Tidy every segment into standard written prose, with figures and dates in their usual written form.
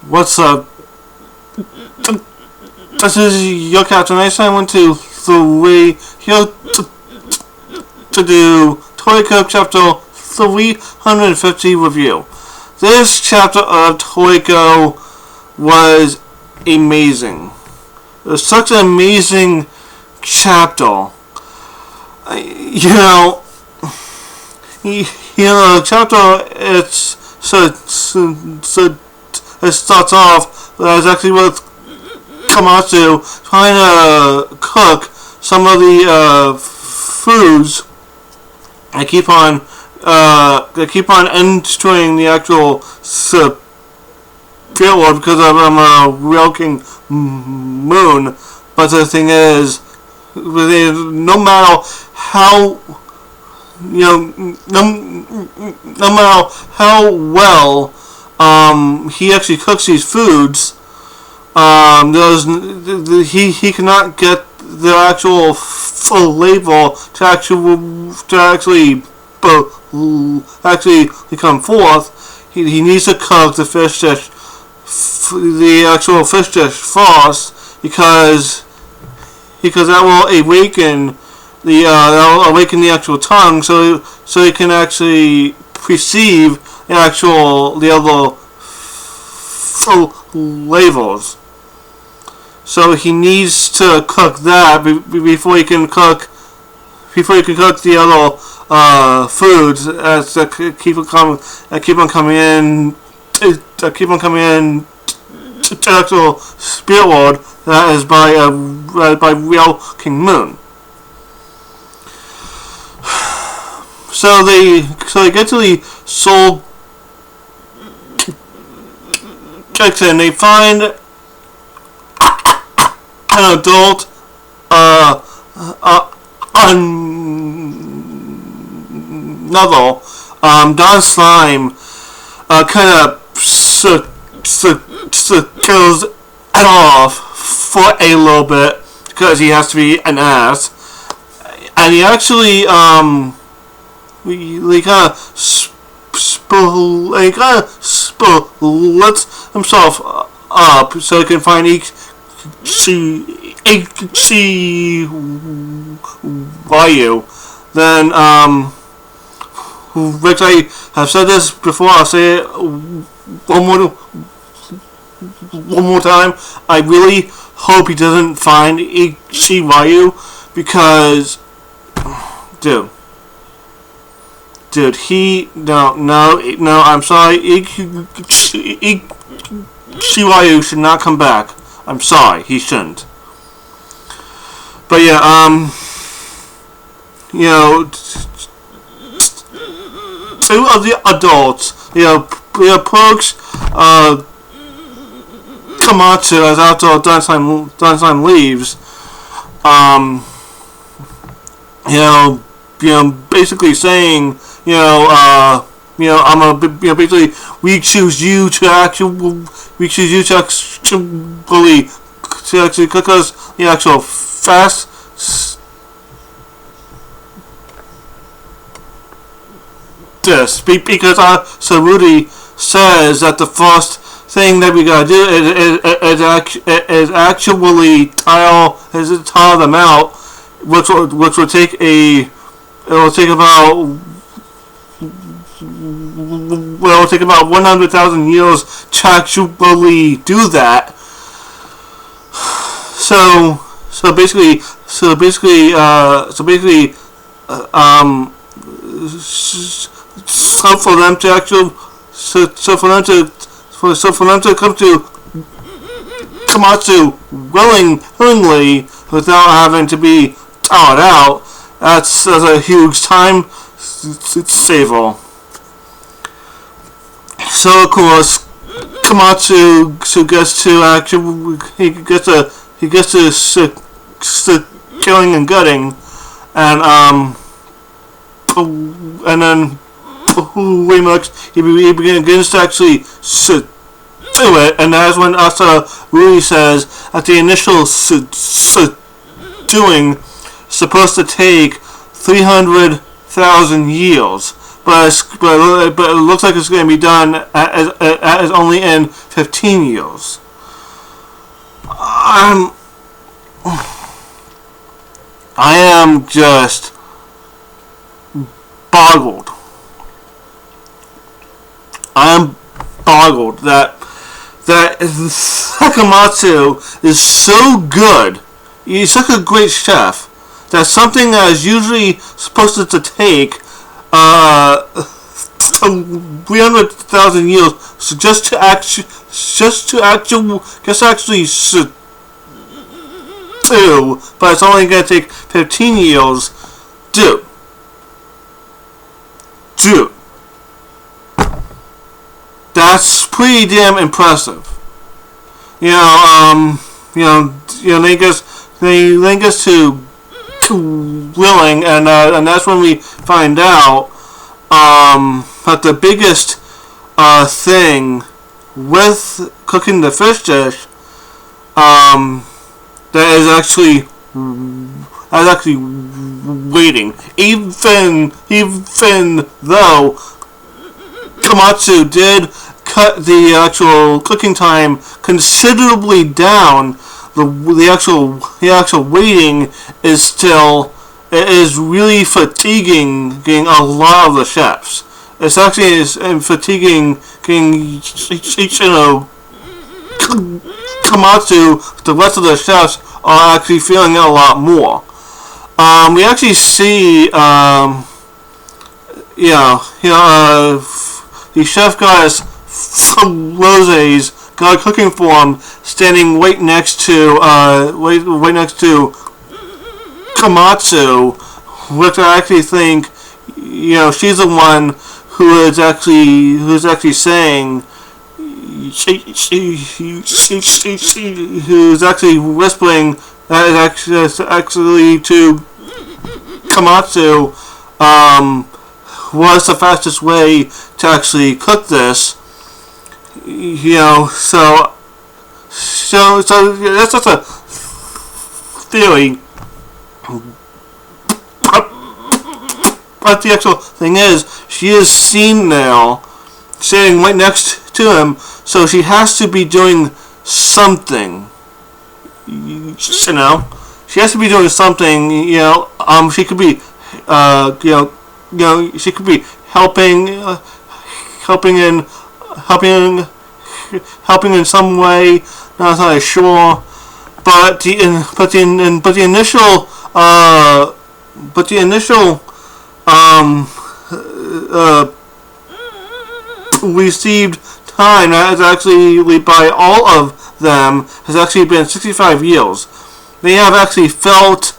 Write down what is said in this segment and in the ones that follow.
What's up? This is your captain. I went to the way here to do Toriko chapter 350 review. This chapter of Toriko was amazing. It was such an amazing chapter. Chapter it starts off as actually with Komatsu trying to cook some of the foods that keep on entering the actual spirit world because of a real king moon. But the thing is, no matter how no matter how well he actually cooks these foods, he cannot get the actual flavor to actually come forth. He needs to cook the fish dish, the actual fish dish first, because that will awaken the actual tongue, so he can actually perceive the other flavors. So he needs to cook that before he can cook the other foods that keep on coming in to the actual spirit world that is by real King Moon. So they get to the soul kitchen. They find an adult another Don Slime kind of kills it off for a little bit because he has to be an ass, and he actually he kind of splits himself up so he can find each value. Then which I have said this before, I'll say it one more time. I really hope he doesn't find Ichiwayu, because dude, no, I'm sorry, Ichiwayu should not come back. I'm sorry, he shouldn't. But yeah, two of the adults, approach Komatsu as after Don Slime leaves. Basically saying, basically we choose you to actually cook us the actual fast this, because Sarudi says that the first thing that we gotta do is actually tile them out, which will take about 100,000 years to actually do that. So basically, for them to come to Komatsu willingly without having to be taught out, that's a huge time saver. So of course, Komatsu gets to killing and gutting, and then pretty much he begins to actually do it, and that's when Rui says that the initial doing supposed to take 300,000 years, but it looks like it's going to be done as only in 15 years. I am just boggled. I am boggled that Sakamatsu is so good. He's such a great chef that something that is usually supposed to take 300,000 years just to actually do, but it's only going to take 15 years. Dude, that's pretty damn impressive. They link us to willing, and that's when we find out that the biggest thing with cooking the fish dish that is actually waiting, even though Komatsu did cut the actual cooking time considerably down. The actual waiting is really fatiguing getting a lot of the chefs. It's actually fatiguing getting Komatsu. The rest of the chefs are actually feeling it a lot more. We actually see the chef goddess Rose's got a cooking form standing right next to Komatsu, which I actually think she's the one who's actually saying, who's actually whispering that is actually to Komatsu what's the fastest way to actually cook this. So that's just a theory. But the actual thing is, she is seen now, sitting right next to him, so she has to be doing something. She has to be doing something. She could be, she could be helping in some way. Not entirely sure, but the initial received time has actually by all of them has actually been 65 years. They have felt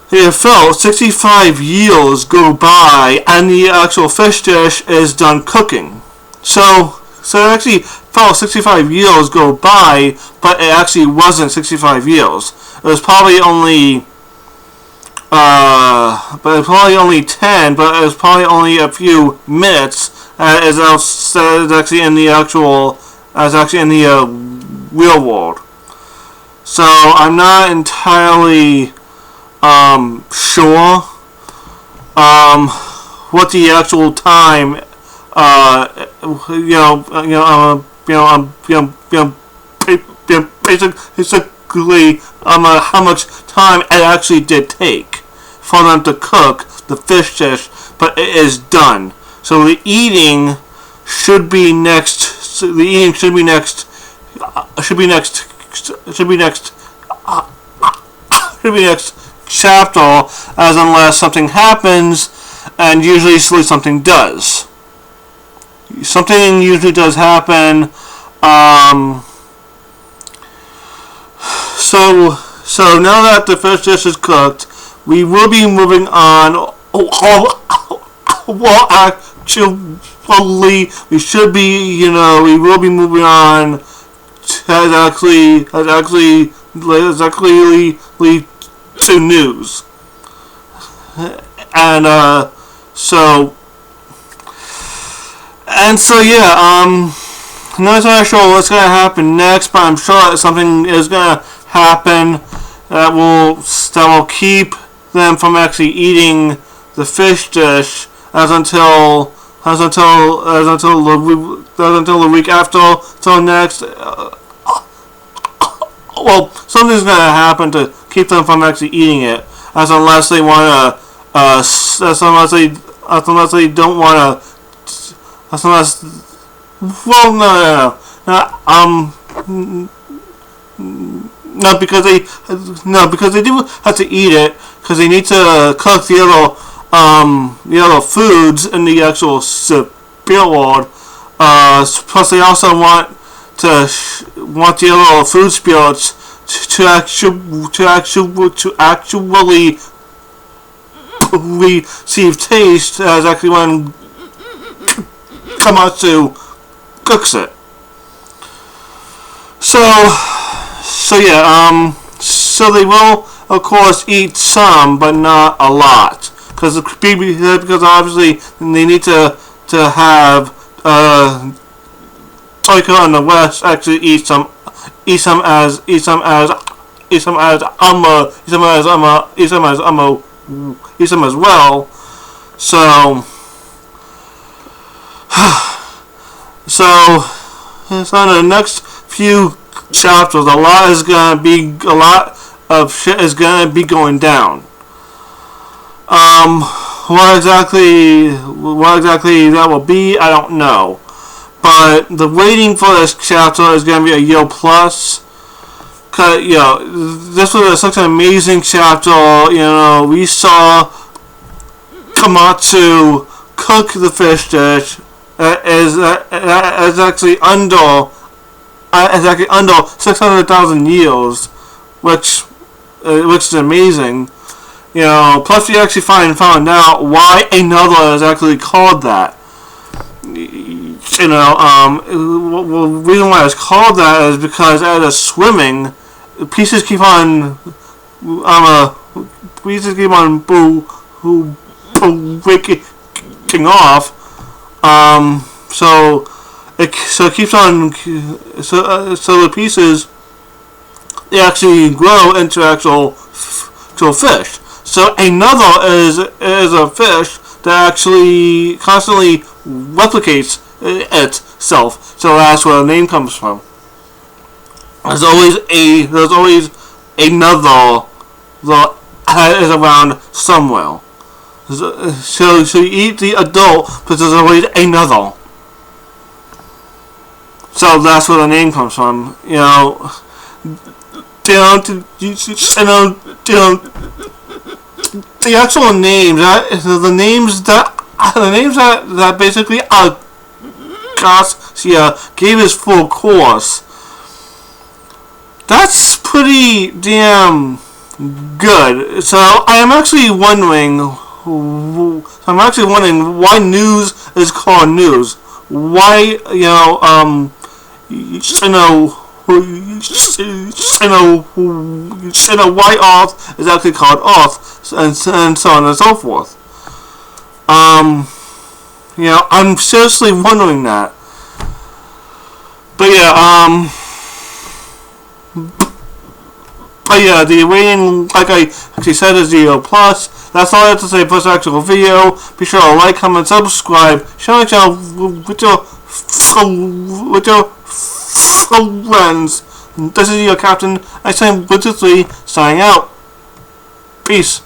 65 years go by and the actual fish dish is done cooking. So it actually felt 65 years go by, but it actually wasn't 65 years. It was probably only 10, but it was probably only a few minutes as actually in the real world. So I'm not entirely sure what the actual time basically how much time it actually did take for them to cook the fish dish, but it is done. So the eating should be next. The eating should be next chapter, as unless something happens, and usually something does. Something usually does happen. So now that the fish dish is cooked, we will be moving on. Well, actually, we should be. We will be moving on to news, and yeah. I'm not entirely sure what's going to happen next, but I'm sure that something is going to happen that will keep them from actually eating the fish dish until the week after. So next, well, something's gonna happen to keep them from actually eating it, unless they want to, unless they don't want to, unless, well, no, because they do have to eat it, because they need to cook the other foods in the actual spirit world. Plus, they also want the other food spirits to actually receive taste as actually when Kamatsu cooks it. So yeah, so they will of course eat some, but not a lot, because obviously they need to have Toriko in the West actually eat some as well. So in the next few chapters, a lot of shit is gonna be going down. What exactly that will be, I don't know. But the waiting for this chapter is gonna be a year plus. Cause this was such an amazing chapter. We saw Kamatsu cook the fish dish. Is actually under 600,000 years, which is amazing. Plus we actually found out why another is actually called that. The reason why it's called that is because as it's swimming, pieces keep on breaking off. So it keeps on. So the pieces, they actually grow into actual fish. So another is a fish that actually constantly replicates itself. So that's where the name comes from. There's always another that is around somewhere. So you eat the adult, but there's always another. So that's where the name comes from. The actual names, the names that basically Garcia gave his full course. That's pretty damn good. So I'm actually wondering why news is called news. Why why Earth is actually called Earth, and so on and so forth. I'm seriously wondering that. But the rating, like I actually said, is 0+. That's all I have to say for this actual video. Be sure to like, comment, subscribe, share my channel with your friends. This is your captain. I say 1, 2, 3, signing out. Peace.